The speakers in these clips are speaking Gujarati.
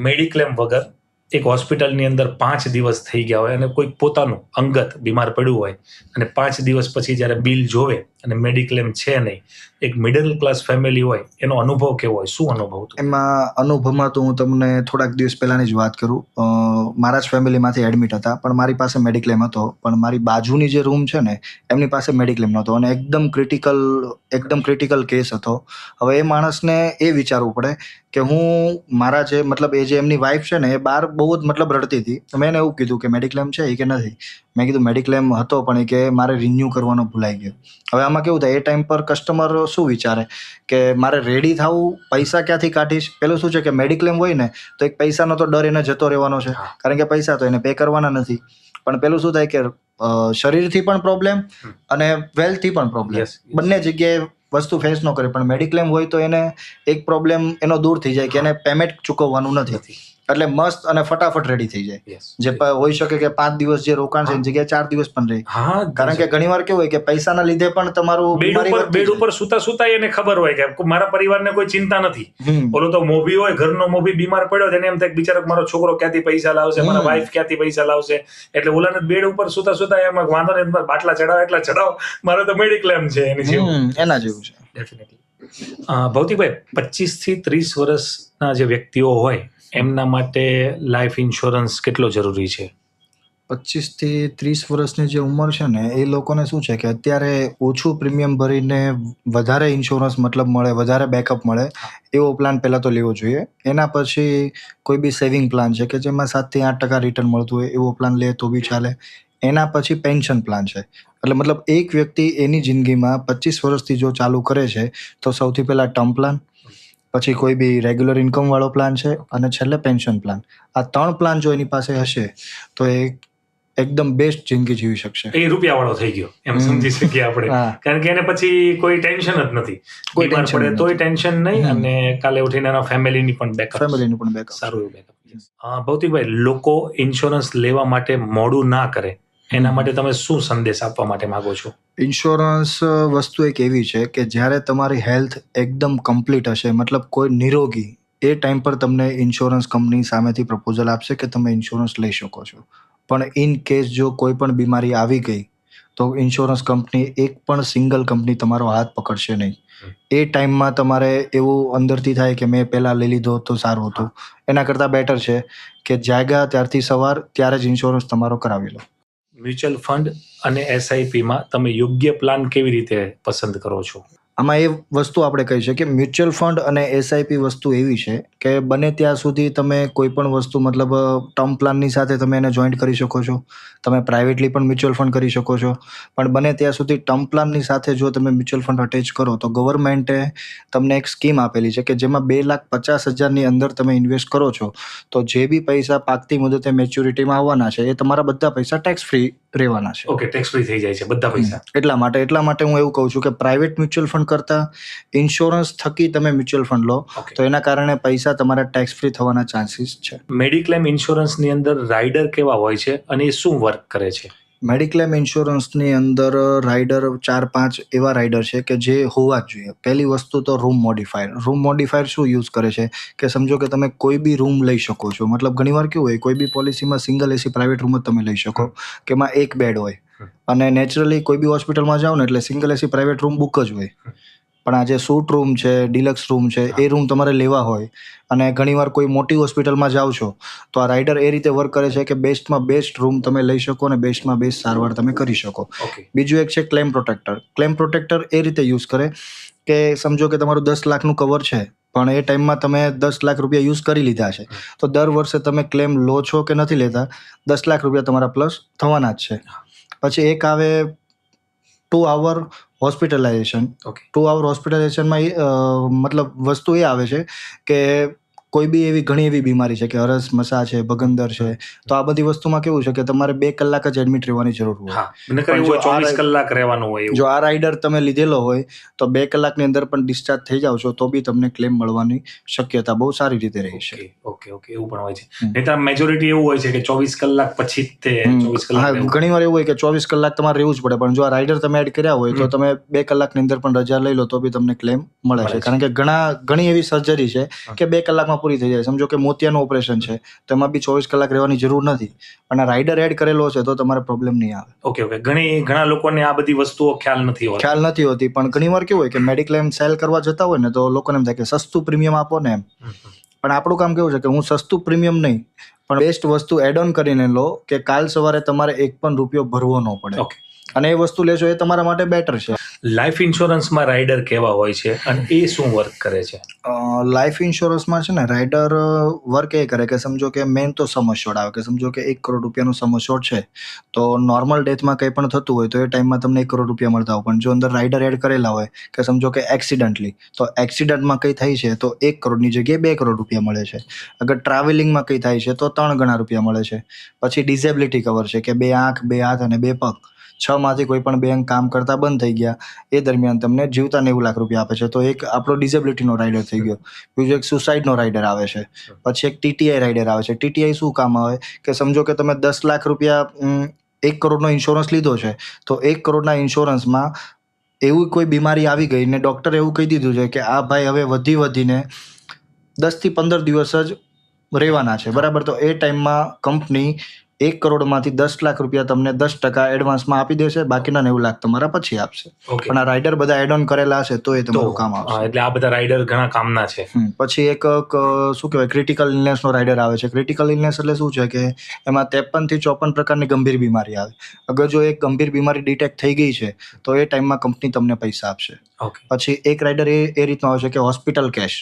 મેડિક્લેમ વગર એક હોસ્પિટલની અંદર 5 દિવસ થઈ ગયા હોય અને કોઈ પોતાનું અંગત બીમાર પડ્યું હોય અને 5 દિવસ પછી જ્યારે બિલ જોવે અને મેડિક્લેમ છે નહીં, એક મિડલ ક્લાસ ફેમિલી હોય એનો અનુભવ કેવો હોય? શું અનુભવ હતો? એમાં અનુભવમાં તો હું તમને થોડાક દિવસ પહેલાની જ વાત કરું. મારા જ ફેમિલીમાંથી એડમિટ હતા, પણ મારી પાસે મેડિક્લેમ હતો. પણ મારી બાજુની જે રૂમ છે ને એમની પાસે મેડિક્લેમ નહોતો અને એકદમ ક્રિટિકલ કેસ હતો. હવે એ માણસને એ વિચારવું પડે કે હું મારા જે એ જે એમની વાઈફ છે ને એ બહાર બહુ જ રડતી હતી. મેં એને એવું કીધું કે મેડિક્લેમ છે કે નથી. મેં કીધું મેડિક્લેમ હતો પણ એ કે મારે રિન્યૂ કરવાનો ભૂલાઈ ગયો. હવે આમાં કેવું થાય, એ ટાઈમ પર કસ્ટમર શું વિચારે કે મારે રેડી થવું, પૈસા ક્યાંથી કાઢીશ. પેલું શું છે કે મેડિક્લેમ હોય ને તો એક પૈસાનો તો ડર એને જતો રહેવાનો છે, કારણ કે પૈસા તો એને પે કરવાના નથી. પણ પેલું શું થાય કે શરીરથી પણ પ્રોબ્લેમ અને વેલ્થથી પણ પ્રોબ્લેમ, બંને જગ્યાએ વસ્તુ ફેસ ન કરે. પણ મેડિક્લેમ હોય તો એને એક પ્રોબ્લેમ એનો દૂર થઈ જાય કે એને પેમેન્ટ ચૂકવવાનું નથી, એટલે મસ્ત અને ફટાફટ રેડી થઈ જાય. જે હોઈ શકે કે 5 દિવસ જે રોકાણ છે એની જગ્યાએ 4 દિવસ પણ રહે. કારણ કે ઘણી વાર કેવું હોય કે પૈસાના લીધે પણ તમારું બેડ ઉપર સુતા એને ખબર હોય કે મારા પરિવારને કોઈ ચિંતા નથી. ઓલો તો મોભી હોય, ઘરનો મોભી બીમાર પડ્યો એને એમ થાય બિચારો મારો છોકરો ક્યાંથી પૈસા લાવશે, મારા વાઈફ ક્યાંથી પૈસા લાવશે. એટલે ઓલાને બેડ ઉપર સુતા એમ વાંધો નહીં, બાટલા ચડાવો એટલા ચડાવો, મારો તો મેડિક્લેમ છે. એના જેવું છે. ડેફિનેટલી. ભૌતિકભાઈ, 25 થી 30 વર્ષના જે વ્યક્તિઓ હોય એમના માટે લાઈફ ઇન્સ્યોરન્સ કેટલો જરૂરી છે? 25 થી 30 વર્ષની જે ઉંમર છે ને એ લોકોને શું છે કે અત્યારે ઓછું પ્રીમિયમ ભરીને વધારે ઇન્સ્યોરન્સ મળે, વધારે બેકઅપ મળે એવો પ્લાન પહેલાં તો લેવો જોઈએ. એના પછી કોઈ બી સેવિંગ પ્લાન છે કે જેમાં 7 થી 8% રિટર્ન મળતું હોય એવો પ્લાન લે તો બી ચાલે. એના પછી પેન્શન પ્લાન છે. એટલે એક વ્યક્તિ એની જિંદગીમાં 25 વર્ષથી જો ચાલુ કરે છે તો સૌથી પહેલાં ટર્મ પ્લાન, પછી કોઈ બી રેગ્યુલર ઇન્કમ વાળો પ્લાન છે અને છેલ્લે પેન્શન પ્લાન. આ 3 પ્લાન જો એની પાસે હશે તો એ એકદમ બેસ્ટ જિંદગી જીવી શકશે. એ રૂપિયા વાળો થઈ ગયો એમ સમજી શકીએ આપણે, કારણ કે એને પછી કોઈ ટેન્શન જ નથી. કોઈ પડે તોય ટેન્શન નહીં અને કાલે ઉઠીને એના ફેમિલીની પણ બેકઅપ સારું એવું બેકઅપ. ભૌતિકભાઈ, લોકો ઇન્સ્યોરન્સ લેવા માટે મોડું ના કરે એના માટે તમે શું સંદેશ આપવા માટે માંગો છો? ઇન્સ્યોરન્સ વસ્તુ એક એવી છે કે જ્યારે તમારી હેલ્થ એકદમ કમ્પ્લીટ હશે, કોઈ નિરોગી, એ ટાઈમ પર તમને ઇન્સ્યોરન્સ કંપની સામેથી પ્રપોઝલ આપશે કે તમે ઇન્સ્યોરન્સ લઈ શકો છો. પણ ઇન કેસ જો કોઈ પણ બીમારી આવી ગઈ તો ઇન્સ્યોરન્સ કંપની એક પણ સિંગલ કંપની તમારો હાથ પકડશે નહીં. એ ટાઈમમાં તમારે એવું અંદરથી થાય કે મેં પહેલાં લઈ લીધો તો સારું હતું. એના કરતાં બેટર છે કે જાગ્યા ત્યારથી સવાર ત્યારે જ ઇન્સ્યોરન્સ તમારો કરાવી લો. મ્યુચ્યુઅલ ફંડ અને એસઆઈપીમાં તમે યોગ્ય પ્લાન કેવી રીતે પસંદ કરો છો? આમાં એ વસ્તુ આપણે કહી શકીએ કે મ્યુચ્યુઅલ ફંડ અને એસઆઈપી વસ્તુ એવી છે કે બને ત્યાં સુધી તમે કોઈ પણ વસ્તુ ટર્મ પ્લાનની સાથે તમે એને જોઈન્ટ કરી શકો છો. તમે પ્રાઇવેટલી પણ મ્યુચ્યુઅલ ફંડ કરી શકો છો. પણ બને ત્યાં સુધી ટર્મ પ્લાનની સાથે જો તમે મ્યુચ્યુઅલ ફંડ અટેચ કરો તો ગવર્મેન્ટે તમને એક સ્કીમ આપેલી છે કે જેમાં 2,50,000ની અંદર તમે ઇન્વેસ્ટ કરો છો તો જે બી પૈસા પાકતી મુદતે મેચ્યોરિટીમાં આવવાના છે એ તમારા બધા પૈસા ટેક્સ ફ્રી રહેવાના છે. ઓકે, ટેક્સ ફ્રી થઈ જાય છે બધા પૈસા. એટલા માટે હું એવું કહું છું કે પ્રાઇવેટ મ્યુચ્યુઅલ ફંડ કરતા ઇન્સ્યોરન્સ થકી તમે મ્યુચ્યુઅલ ફંડ લો તો એના કારણે પૈસા તમારા ટેક્સ ફ્રી થવાના ચાન્સીસ છે. મેડિક્લેમ ઇન્સ્યોરન્સની અંદર રાઇડર કેવા હોય છે અને એ શું વર્ક કરે છે? મેડિક્લેમ ઇન્સ્યોરન્સની અંદર રાઇડર 4-5 એવા રાઇડર છે કે જે હોવા જ જોઈએ. પહેલી વસ્તુ તો રૂમ મોડિફાયર શું યુઝ કરે છે કે સમજો કે તમે કોઈ બી રૂમ લઈ શકો છો. ઘણીવાર કેવું હોય, કોઈ બી પોલિસીમાં સિંગલ એસી પ્રાઇવેટ રૂમ જ તમે લઈ શકો કે એમાં એક બેડ હોય અને નેચરલી કોઈ બી હોસ્પિટલમાં જાઓ ને એટલે સિંગલ એસી પ્રાઇવેટ રૂમ બુક જ હોય. પણ આ જે સૂટ રૂમ છે, ડિલક્સ રૂમ છે, એ રૂમ તમારે લેવા હોય અને ઘણીવાર કોઈ મોટી હોસ્પિટલમાં જાઓ છો તો આ રાઇડર એ રીતે વર્ક કરે છે કે બેસ્ટમાં બેસ્ટ રૂમ તમે લઈ શકો અને બેસ્ટમાં બેસ્ટ સારવાર તમે કરી શકો. બીજું એક છે ક્લેમ પ્રોટેક્ટર. એ રીતે યુઝ કરે કે સમજો કે તમારું 10 લાખનું કવર છે પણ એ ટાઈમમાં તમે 10 લાખ રૂપિયા યુઝ કરી લીધા છે તો દર વર્ષે તમે ક્લેમ લો છો કે નથી લેતા, 10 લાખ રૂપિયા તમારા પ્લસ થવાના જ છે. પછી એક આવે 2 hour હોસ્પિટલાઇઝેશન. 2 hour હોસ્પિટલાઇઝેશનમાં વસ્તુ એ આવે છે કે કોઈ બી ઘણી એવી બીમારી છે કે હરસ મસા છે, ભગંદર છે, તો આ બધી વસ્તુમાં કેવું છે કે તમારે 2 કલાક જ એડમિટ રહેવાની જરૂર હોય. 24 કલાક રહેવાનું હોય. જો આ રાઇડર તમે લીધેલો હોય તો 2 કલાકની અંદર પણ ડિસ્ચાર્જ થઈ જાવ છો તો બી તમને ક્લેમ મળવાની શક્યતા બહુ સારી રીતે રહી છે. ઓકે, એવું પણ હોય છે. નહીંતર મેજોરિટી એવું હોય છે કે 24 કલાક પછી તે 24 કલાક. ઘણીવાર એવું હોય કે 24 કલાક તમારે રહેવું જ પડે, પણ જો આ રાઇડર તમે એડ કર્યા હોય તો તમે 2 કલાકની અંદર પણ રજા લઈ લો તો બી તમને ક્લેમ મળે છે. કારણ કે ઘણી એવી સર્જરી છે કે 2 કલાકમાં કલાકમાં પૂરી થઈ જાય. સમજો કે મોતિયાનું ઓપરેશન છે તો એમાં બી 24 કલાક રહેવાની જરૂર નથી, પણ આ રાઇડર એડ કરેલો છે તો તમારે પ્રોબ્લેમ નહીં આવે. ઓકે. ઘણા લોકોને આ બધી વસ્તુઓ ખ્યાલ નથી હોતી, પણ ઘણી વાર કેવું હોય કે મેડિક્લેમ સેલ કરવા જતા હોય ને તો લોકોને એમ થાય કે સસ્તું પ્રીમિયમ આપો ને એમ, પણ આપણું કામ કેવું છે કે હું સસ્તું પ્રીમિયમ નહીં પણ બેસ્ટ વસ્તુ એડ ઓન કરીને લો કે કાલ સવારે તમારે એક પણ રૂપિયો ભરવો ન પડે. ઓકે. અને એ વસ્તુ લેશો એ તમારા માટે બેટર છે. લાઈફ ઇન્સ્યોરન્સમાં રાઇડર કેવા હોય છે અને એ શું વર્ક કરે છે? લાઈફ ઇન્સ્યોરન્સમાં છે ને રાઇડર વર્ક એ કરે કે સમજો કે મેઇન તો સમ અશ્યોર્ડ આવે, કે સમજો કે 1 કરોડ રૂપિયાનું સમ અશ્યોર્ડ છે તો નોર્મલ ડેથમાં કંઈ પણ થતું હોય તો એ ટાઈમમાં તમને 1 કરોડ રૂપિયા મળતા હોય, પણ જો અંદર રાઇડર એડ કરેલા હોય કે સમજો કે એક્સિડન્ટલી, તો એક્સિડન્ટમાં કંઈ થાય છે તો 1 કરોડની જગ્યાએ 2 કરોડ રૂપિયા મળે છે. અગર ટ્રાવેલિંગમાં કંઈ થાય છે તો 3 ગણા રૂપિયા મળે છે. પછી ડિસેબિલિટી કવર છે કે 2 આંખ, 2 હાથ અને 2 પગ, 6 માંથી કોઈ પણ 2 અંગ કામ કરતા બંધ થઈ ગયા એ દરમિયાન તમને જીવતા 90 લાખ રૂપિયા આપે છે. તો એક આપણો ડિસેબિલિટીનો રાઇડર થઈ ગયો. બીજો એક સુસાઇડનો રાઇડર આવે છે. પછી એક TTI રાઇડર આવે છે. TTI શું કામ આવે કે સમજો કે તમે 10 લાખ રૂપિયા 1 કરોડનો ઇન્સ્યોરન્સ લીધો છે તો 1 કરોડના ઇન્સ્યોરન્સમાં એવી કોઈ બીમારી આવી ગઈ ને ડૉક્ટરે એવું કહી દીધું છે કે આ ભાઈ હવે વધીને 10 થી 15 દિવસ જ રહેવાના છે, બરાબર, તો એ ટાઈમમાં કંપની 1 કરોડમાંથી 10 લાખ રૂપિયા તમને 10% એડવાન્સમાં આપી દેશે, બાકીના 90 લાખ તમારા પછી આપશે. પણ આ રાઇડર બધા એડ ઓન કરેલા હશે તો એ તમારું કામ આવશે. એટલે આ બધા રાઇડર ઘણા કામના છે. પછી એક શું કહેવાય ક્રિટિકલ ઇલનેસનો રાઇડર આવે છે. ક્રિટિકલ ઇલનેસ એટલે શું છે કે એમાં 53 થી 54 પ્રકારની ગંભીર બીમારી આવે. અગર જો એક ગંભીર બીમારી ડિટેક્ટ થઈ ગઈ છે તો એ ટાઈમમાં કંપની તમને પૈસા આપશે. પછી એક રાઇડર એ રીતનો આવે છે કે હોસ્પિટલ કેશ.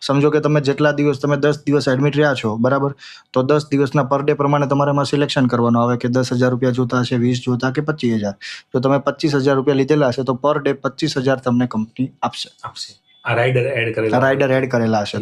સમજો કે તમે જેટલા દિવસ, તમે 10 દિવસ એડમિટ રહ્યા છો, બરાબર, તો 10 દિવસના પર ડે પ્રમાણે તમારે એમાં સિલેક્શન કરવાનું આવે કે 10,000 રૂપિયા જોતા હશે, 20 જોતા કે 25,000. જો તમે 25,000 રૂપિયા લીધેલા હશે તો પર ડે 25,000 તમને કંપની આપશે. આ રાઇડર એડ કરેલા હશે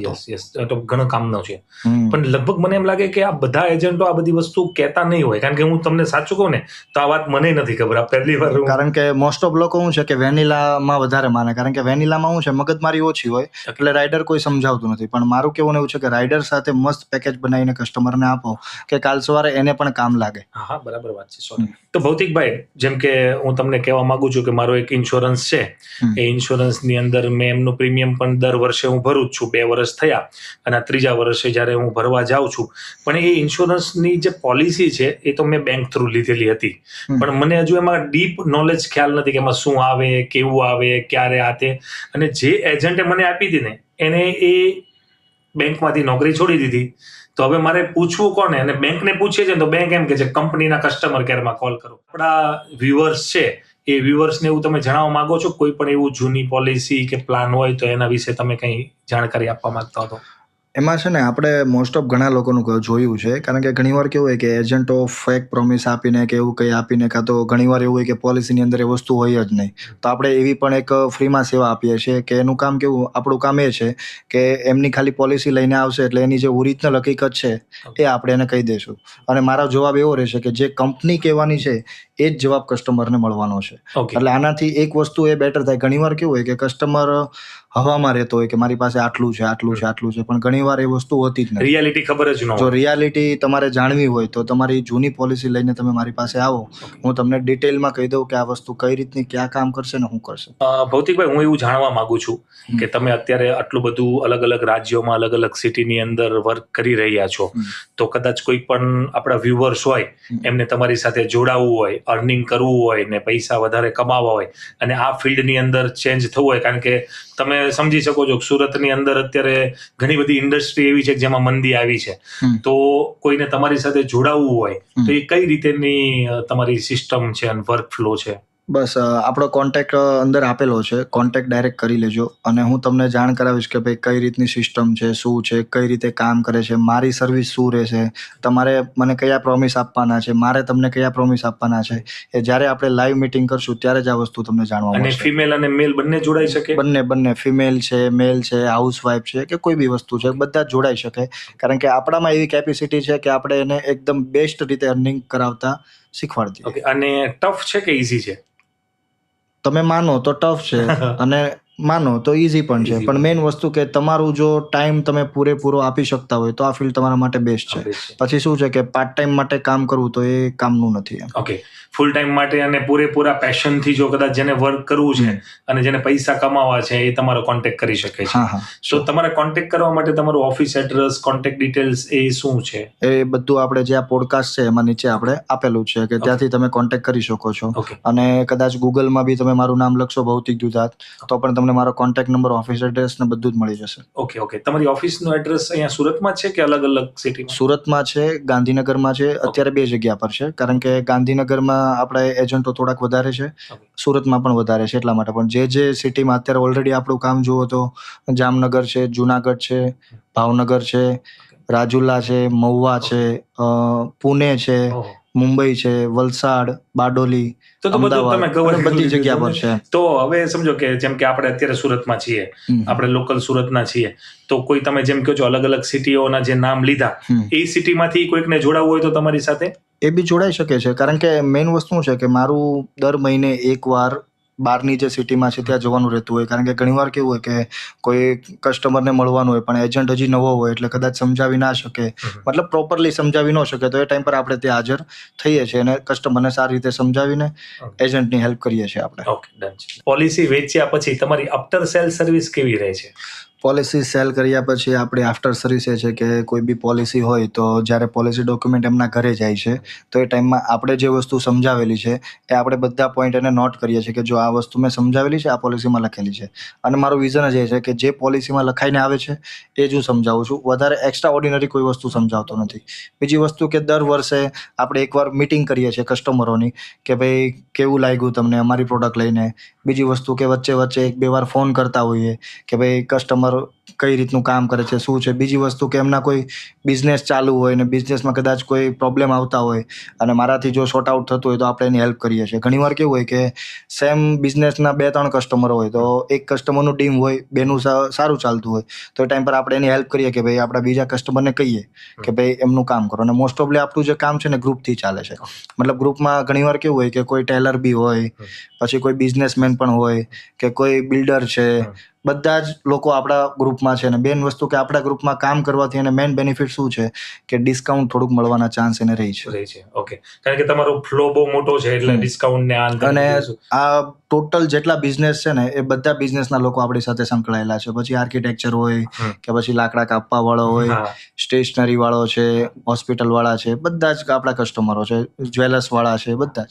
તો ઘણો કામનો છે. પણ લગભગ મને એમ લાગે કે આ બધા એજન્ટો આ બધી વસ્તુ કહેતા નહીં હોય, કારણ કે હું તમને સાચું કહું ને તો આ વાત મને નથી ખબર. આ પહેલી વાર, કારણ કે મોસ્ટ ઓફ લોકો શું છે કે વેનીલામાં વધારે માને, કારણ કે વેનીલામાં શું છે મગજમારી ઓછી હોય એટલે રાઇડર કોઈ સમજાવતું નથી. પણ મારું કહેવું એવું છે કે રાઇડર સાથે મસ્ત પેકેજ બનાવીને કસ્ટમરને આપો કે કાલ સવારે એને પણ કામ લાગે. હા, બરાબર વાત છે. તો ભૌતિકભાઈ, જેમ કે હું તમને કહેવા માંગુ છું કે મારો એક ઇન્સ્યોરન્સ છે, એ ઇન્સ્યોરન્સની અંદર મેં એમનું પ્રીમિયમ પણ દર વર્ષે હું ભરું જ છું. 2 વર્ષ થયા અને 3જા વર્ષે જ્યારે હું ભરવા જાઉં છું, પણ એ ઇન્સ્યોરન્સની જે પોલિસી છે એ તો મેં બેંક થ્રુ લીધેલી હતી, પણ મને હજુ એમાં ડીપ નોલેજ ખ્યાલ નથી કે એમાં શું આવે, કેવું આવે, ક્યારે આ તે. અને જે એજન્ટે મને આપી હતી ને એને એ બેંકમાંથી નોકરી છોડી દીધી. તો હવે મારે પૂછવું કોને? અને બેંકને પૂછીએ છે તો બેંક એમ કે છે કંપનીના કસ્ટમર કેરમાં કોલ કરો. આપણા વ્યુઅર્સ છે એ વ્યુઅર્સને એવું તમે જણાવવા માંગો છો કોઈ પણ એવું જૂની પોલિસી કે પ્લાન હોય તો એના વિશે તમે કંઈ જાણકારી આપવા માંગતા હો? એમાં છે ને આપણે મોસ્ટ ઓફ ઘણા લોકોનું જોયું છે, કારણ કે ઘણીવાર કેવું હોય કે એજન્ટો ફેક પ્રોમિસ આપીને કે એવું કંઈ આપીને, કાં તો ઘણીવાર એવું હોય કે પોલિસીની અંદર એ વસ્તુ હોય જ નહીં, તો આપણે એવી પણ એક ફ્રીમાં સેવા આપીએ છીએ કે એનું કામ કેવું, આપણું કામ એ છે કે એમની ખાલી પોલિસી લઈને આવશે એટલે એની જે ઓરિજિનલ હકીકત છે એ આપણે એને કહી દઈશું. અને મારો જવાબ એવો રહેશે કે જે કંપની કહેવાની છે એ જ જવાબ કસ્ટમરને મળવાનો છે. એટલે આનાથી એક વસ્તુ એ બેટર થાય. ઘણીવાર કેવું હોય કે કસ્ટમર હવામાં રહેતો હોય કે મારી પાસે આટલું છે, પણ ઘણીવાર એ વસ્તુ હોતી જ નથી. રિયાલિટી ખબર જ ન હોય. જો રિયાલિટી તમારે જાણવી હોય તો તમારી જૂની પોલિસી લઈને તમે મારી પાસે આવો, હું તમને ડિટેલમાં કહી દઉં કે આ વસ્તુ કઈ રીતની ક્યાં કામ કરશે ને શું કરશે. ભૌતિકભાઈ, હું એવું જાણવા માંગુ છું કે તમે અત્યારે આટલું બધું અલગ અલગ રાજ્યોમાં, અલગ અલગ સિટીની અંદર વર્ક કરી રહ્યા છો, તો કદાચ કોઈ પણ આપણા વ્યુઅર્સ હોય એમને તમારી સાથે જોડાવવું હોય, અર્નિંગ કરવું હોય ને પૈસા વધારે કમાવા હોય અને આ ફિલ્ડની અંદર ચેન્જ થવું હોય, કારણ કે તમે સમજી શકો છો સુરતની અંદર અત્યારે ઘણી બધી ઇન્ડસ્ટ્રી એવી છે જેમાં મંદી આવી છે, તો કોઈને તમારી સાથે જોડાવવું હોય તો એ કઈ રીતેની તમારી સિસ્ટમ છે અને વર્ક ફ્લો છે? બસ આપણો કોન્ટેક્ટ અંદર આપેલો છે, કોન્ટેક્ટ ડાયરેક્ટ કરી લેજો અને હું તમને જાણ કરાવીશ કે ભાઈ કઈ રીતની સિસ્ટમ છે, શું છે, કઈ રીતે કામ કરે છે, મારી સર્વિસ શું રહેશે, તમારે મને કયા પ્રોમિસ આપવાના છે, મારે તમને કયા પ્રોમિસ આપવાના છે, એ જ્યારે આપણે લાઈવ મીટિંગ કરશું ત્યારે જ આ વસ્તુ તમને જાણવા મળશે. અને ફિમેલ અને મેલ બંને જોડાઈ શકે? બંને ફિમેલ છે, મેલ છે, હાઉસવાઈફ છે કે કોઈ બી વસ્તુ છે, બધા જ જોડાઈ શકે, કારણ કે આપણામાં એવી કેપેસિટી છે કે આપણે એને એકદમ બેસ્ટ રીતે અર્નિંગ કરાવતા શીખવાડતી. અને ટફ છે કે ઈઝી છે? તમે માનો તો ટફ છે અને માનો તો ઇઝી પણ છે, પણ મેઇન વસ્તુ કે તમારું જો ટાઈમ તમે પૂરેપૂરો આપી શકતા હોય તો આ ફિલ્ડ તમારા માટે બેસ્ટ છે. પછી શું છે કે પાર્ટ ટાઈમ માટે કામ કરવું તો એ કામનું નથી એમ. ઓકે, ફૂલ ટાઈમ માટે અને પૂરેપૂરા પેશનથી જો કદાચ જેને વર્ક કરવું છે અને જેને પૈસા કમાવા છે એ તમારો કોન્ટેક્ટ કરી શકે છે. તો તમારે કોન્ટેક્ટ કરવા માટે તમારું ઓફિસ એડ્રેસ, કોન્ટેક્ટ ડિટેલ્સ એ શું છે? એ બધું આપણે જે આ પોડકાસ્ટ છે એમાં નીચે આપણે આપેલું છે કે ત્યાંથી તમે કોન્ટેક્ટ કરી શકો છો. અને કદાચ ગૂગલમાં બી તમે મારું નામ લખશો ભૌતિક દુધાત તો પણ તમને મારો કોન્ટેક્ટ નંબર, ઓફિસ એડ્રેસ ને બધું જ મળી જશે. ઓકે. તમારી ઓફિસનું એડ્રેસ અહીંયા સુરતમાં છે કે અલગ અલગ સિટીમાં? સુરતમાં છે, ગાંધીનગરમાં છે, અત્યારે 2 જગ્યા પર છે. કારણ કે ગાંધીનગરમાં આપણે એજન્ટો થોડાક વધારે છે, સુરતમાં પણ વધારે છે, એટલા માટે. પણ જે સિટીમાં અત્યારે ઓલરેડી આપણું કામ જુઓ તો જામનગર છે, જુનાગઢ છે, ભાવનગર છે, રાજુલા છે, મહુવા છે, પુણે છે, મુંબઈ છે, વલસાડ, બારડોલી, અમદાવાદ, બધી જગ્યા પર છે. તો હવે સમજો કે જેમ કે આપણે અત્યારે સુરતમાં છીએ, આપણે લોકલ સુરતના છીએ, તો કોઈ તમે જેમ કહો છો અલગ અલગ સિટીઓના જે નામ લીધા, એ સિટીમાંથી કોઈકને જોડાવવું હોય તો તમારી સાથે એ બી જોડાઈ શકે છે. કારણ કે મેઇન વસ્તુ છે કે મારું દર મહિને એકવાર બહારની જે સિટીમાં છે ત્યાં જવાનું રહેતું હોય. કારણ કે ઘણીવાર કેવું હોય કે કોઈ કસ્ટમરને મળવાનું હોય પણ એજન્ટ હજી નવો હોય એટલે કદાચ સમજાવી ના શકે, મતલબ પ્રોપરલી સમજાવી ન શકે, તો એ ટાઈમ પર આપણે ત્યાં હાજર થઈએ છીએ અને કસ્ટમરને સારી રીતે સમજાવીને એજન્ટની હેલ્પ કરીએ છીએ આપણે. ઓકે, ડન છે. પોલિસી વેચ્યા પછી તમારી આફ્ટર સેલ સર્વિસ કેવી રહે છે? પોલિસી સેલ કર્યા પછી આપણી આફ્ટર સર્વિસ એ છે કે કોઈ બી પોલિસી હોય તો જ્યારે પોલિસી ડોક્યુમેન્ટ એમના ઘરે જાય છે તો એ ટાઈમમાં આપણે જે વસ્તુ સમજાવેલી છે એ આપણે બધા પોઈન્ટ એને નોટ કરીએ છીએ કે જો આ વસ્તુ મેં સમજાવેલી છે, આ પોલિસીમાં લખેલી છે. અને મારું વિઝન જ એ છે કે જે પોલિસીમાં લખાઈને આવે છે એ જ હું સમજાવું છું, વધારે એક્સ્ટ્રા ઓર્ડિનરી કોઈ વસ્તુ સમજાવતો નથી. બીજી વસ્તુ કે દર વર્ષે આપણે એકવાર મીટિંગ કરીએ છીએ કસ્ટમરોની કે ભાઈ કેવું લાગ્યું તમને અમારી પ્રોડક્ટ લઈને. બીજી વસ્તુ કે વચ્ચે 1-2 વાર ફોન કરતા હોઈએ કે ભાઈ કસ્ટમર કઈ રીતનું કામ કરે છે, શું છે. બીજી વસ્તુ કે એમના કોઈ બિઝનેસ ચાલુ હોય ને બિઝનેસમાં કદાચ કોઈ પ્રોબ્લેમ આવતા હોય અને મારાથી જો શોર્ટ આઉટ થતું હોય તો આપણે એની હેલ્પ કરીએ છીએ. ઘણીવાર કેવું હોય કે સેમ બિઝનેસના 2-3 કસ્ટમર હોય તો એક કસ્ટમરનું ટીમ હોય, બેનું સારું ચાલતું હોય તો એ ટાઈમ પર આપણે એની હેલ્પ કરીએ કે ભાઈ આપણા બીજા કસ્ટમરને કહીએ કે ભાઈ એમનું કામ કરો. અને મોસ્ટ ઓફલી આપણું જે કામ છે ને ગ્રુપથી ચાલે છે. મતલબ ગ્રુપમાં ઘણીવાર કેવું હોય કે કોઈ ટેલર બી હોય, પછી કોઈ બિઝનેસમેન પણ હોય કે કોઈ બિલ્ડર છે, બધા જ લોકો આપણા ગ્રુપમાં છે. અને મેઇન વસ્તુ કે આપણા ગ્રુપમાં કામ કરવાથી એને મેઇન બેનિફિટ શું છે કે ડિસ્કાઉન્ટ થોડુંક મળવાના ચાન્સ એને રહી છે. ઓકે, કારણ કે તમારો ફ્લો બહુ મોટો છે એટલે ડિસ્કાઉન્ટ ને અને આ ટોટલ જેટલા બિઝનેસ છે ને એ બધા બિઝનેસના લોકો આપણી સાથે સંકળાયેલા છે. પછી આર્કિટેક્ચર હોય કે પછી લાકડા કાપવા વાળો હોય, સ્ટેશનરી વાળો છે, હોસ્પિટલ વાળા છે, બધા જ આપણા કસ્ટમરો છે, જ્વેલર્સ વાળા છે, બધા જ.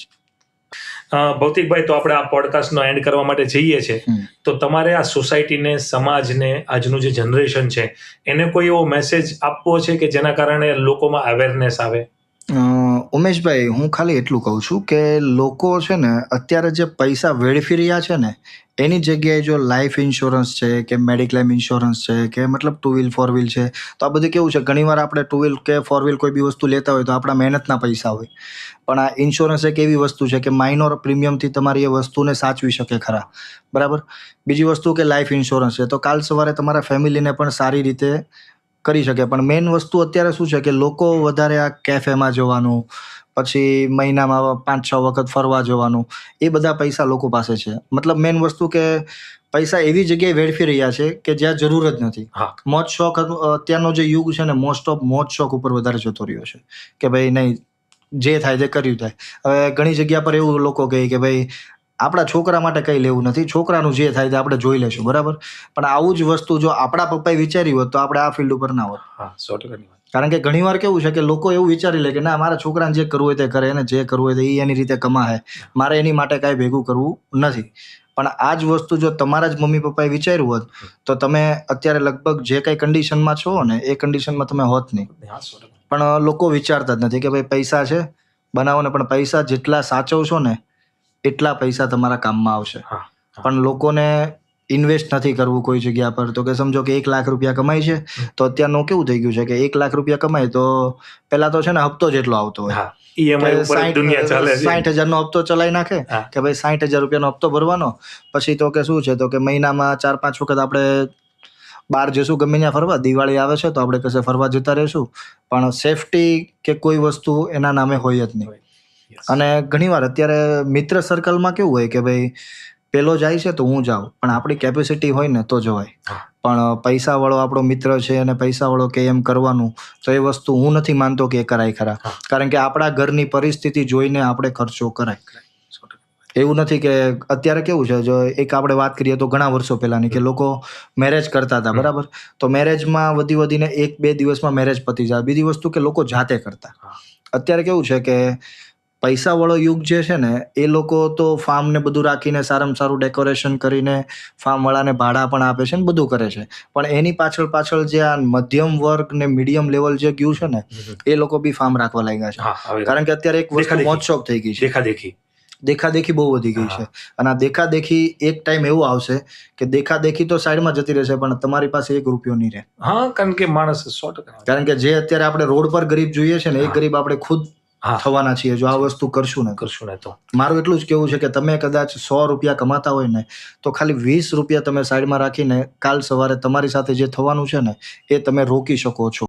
ભૌતિકભાઈ, તો આપણે આ પોડકાસ્ટનો એન્ડ કરવા માટે જઈએ છીએ, તો તમારે આ સોસાયટીને, સમાજને, આજનું જે જનરેશન છે એને કોઈ એવો મેસેજ આપવો છે કે જેના કારણે લોકોમાં અવેરનેસ આવે? ઉમેશભાઈ, હું ખાલી એટલું કહું છું કે લોકો છે ને અત્યારે જે પૈસા વેડફી રહ્યા છે ને એની જગ્યાએ જો લાઈફ ઇન્સ્યોરન્સ છે કે મેડિક્લેમ ઇન્સ્યોરન્સ છે કે મતલબ 2 વ્હીલ 4 વ્હીલ છે, તો આ બધું કેવું છે ઘણીવાર આપણે 2 વ્હીલ કે 4 વ્હીલ કોઈ બી વસ્તુ લેતા હોય તો આપણા મહેનતના પૈસા હોય, પણ આ ઇન્સ્યોરન્સ એક એવી વસ્તુ છે કે માઇનોર પ્રીમિયમથી તમારી એ વસ્તુને સાચવી શકે ખરા, બરાબર. બીજી વસ્તુ કે લાઈફ ઇન્સ્યોરન્સ છે તો કાલ સવારે તમારા ફેમિલીને પણ સારી રીતે કરી શકે. પણ મેઇન વસ્તુ અત્યારે શું છે કે લોકો વધારે આ કેફેમાં જવાનું, પછી મહિનામાં 5-6 વખત ફરવા જવાનું, એ બધા પૈસા લોકો પાસે છે. મતલબ મેઇન વસ્તુ કે પૈસા એવી જગ્યાએ વેડફી રહ્યા છે કે જ્યાં જરૂર જ નથી. મોજ શોખ, અત્યારનો જે યુગ છે ને મોસ્ટ ઓફ મોજ શોખ ઉપર વધારે જતો રહ્યો છે કે ભાઈ નહીં, જે થાય તે કર્યું થાય. હવે ઘણી જગ્યા પર એવું લોકો કહે કે ભાઈ આપણા છોકરા માટે કંઈ લેવું નથી, છોકરાનું જે થાય તે આપણે જોઈ લેશું, બરાબર. પણ આવું જ વસ્તુ જો આપણા પપ્પાએ વિચાર્યું હોત તો આપણે આ ફિલ્ડ ઉપર ના હોત. 100%. કારણ કે ઘણીવાર કેવું છે કે લોકો એવું વિચારી લે કે ના, મારા છોકરાને જે કરવું હોય તે કરે, એને જે કરવું હોય તે એની રીતે કમાય, મારે એની માટે કાંઈ ભેગું કરવું નથી. પણ આ જ વસ્તુ જો તમારા જ મમ્મી પપ્પાએ વિચાર્યું હોત તો તમે અત્યારે લગભગ જે કંઈ કન્ડિશનમાં છો ને એ કન્ડિશનમાં તમે હોત નહીં. પણ લોકો વિચારતા જ નથી કે ભાઈ પૈસા છે બનાવો ને, પણ પૈસા જેટલા સાચવશો ને એટલા પૈસા તમારા કામમાં આવશે. પણ લોકોને ઇન્વેસ્ટ નથી કરવું કોઈ જગ્યા પર. તો કે સમજો કે 1 લાખ રૂપિયા કમાય છે તો અત્યારનું કેવું થઈ ગયું છે કે 1 લાખ રૂપિયા કમાય તો પેલા તો છે ને હપ્તો જેટલો આવતો હોય, 60,000નો હપ્તો ચલાવી નાખે કે ભાઈ 60,000 રૂપિયાનો હપ્તો ભરવાનો. પછી તો કે શું છે તો કે મહિનામાં 4-5 વખત આપણે બહાર જશું ગમે ત્યાં ફરવા, દિવાળી આવે છે તો આપણે કશે ફરવા જતા રહીશું, પણ સેફટી કે કોઈ વસ્તુ એના નામે હોય જ નહીં. અને ઘણીવાર અત્યારે મિત્ર સર્કલમાં કેવું હોય કે ભાઈ પેલો જાય છે તો હું જાઉં, પણ આપણી કેપેસિટી હોય ને તો જવાય. હા. પણ પૈસાવાળો આપણો મિત્ર છે અને પૈસાવાળો કે એમ કરવાનું, તો એ વસ્તુ હું નથી માનતો કે એ કરાય ખરા. હા. કારણ કે આપણા ઘરની પરિસ્થિતિ જોઈને આપણે ખર્ચો કરાય. એવું નથી કે અત્યારે કેવું છે, જો એક આપણે વાત કરીએ તો ઘણા વર્ષો પહેલાની, કે લોકો મેરેજ કરતા હતા, બરાબર, તો મેરેજમાં વધીને 1-2 દિવસમાં મેરેજ પતી જાય. બીજી વસ્તુ કે લોકો જાતે કરતા. અત્યારે કેવું છે કે પૈસાવાળો યુગ જે છે ને, એ લોકો તો ફાર્મ ને બધું રાખીને સારામાં સારું ડેકોરેશન કરીને ફાર્મવાળાને ભાડા પણ આપે છે ને બધું કરે છે, પણ એની પાછળ જે આ મધ્યમ વર્ગ ને મીડિયમ લેવલ જે ગયું છે ને, એ લોકો બી ફાર્મ રાખવા લાગ્યા છે. કારણ કે અત્યારે એક વસ્તુ મોજશોખ થઈ ગઈ છે, દેખાદેખી બહુ વધી ગઈ છે. અને આ દેખાદેખી એક ટાઈમ એવું આવશે કે દેખાદેખી તો સાઈડમાં જતી રહેશે, પણ તમારી પાસે 1 રૂપિયો નહીં રહે. હા, કારણ કે માણસ 100%, કારણ કે જે અત્યારે આપણે રોડ પર ગરીબ જોઈએ છે ને, એ ગરીબ આપણે ખુદ થવાના છીએ જો આ વસ્તુ કરશું ને તો. મારું એટલું જ કેવું છે કે તમે કદાચ 100 રૂપિયા કમાતા હોય ને, તો ખાલી 20 રૂપિયા તમે સાઈડમાં રાખીને કાલ સવારે તમારી સાથે જે થવાનું છે ને, એ તમે રોકી શકો છો.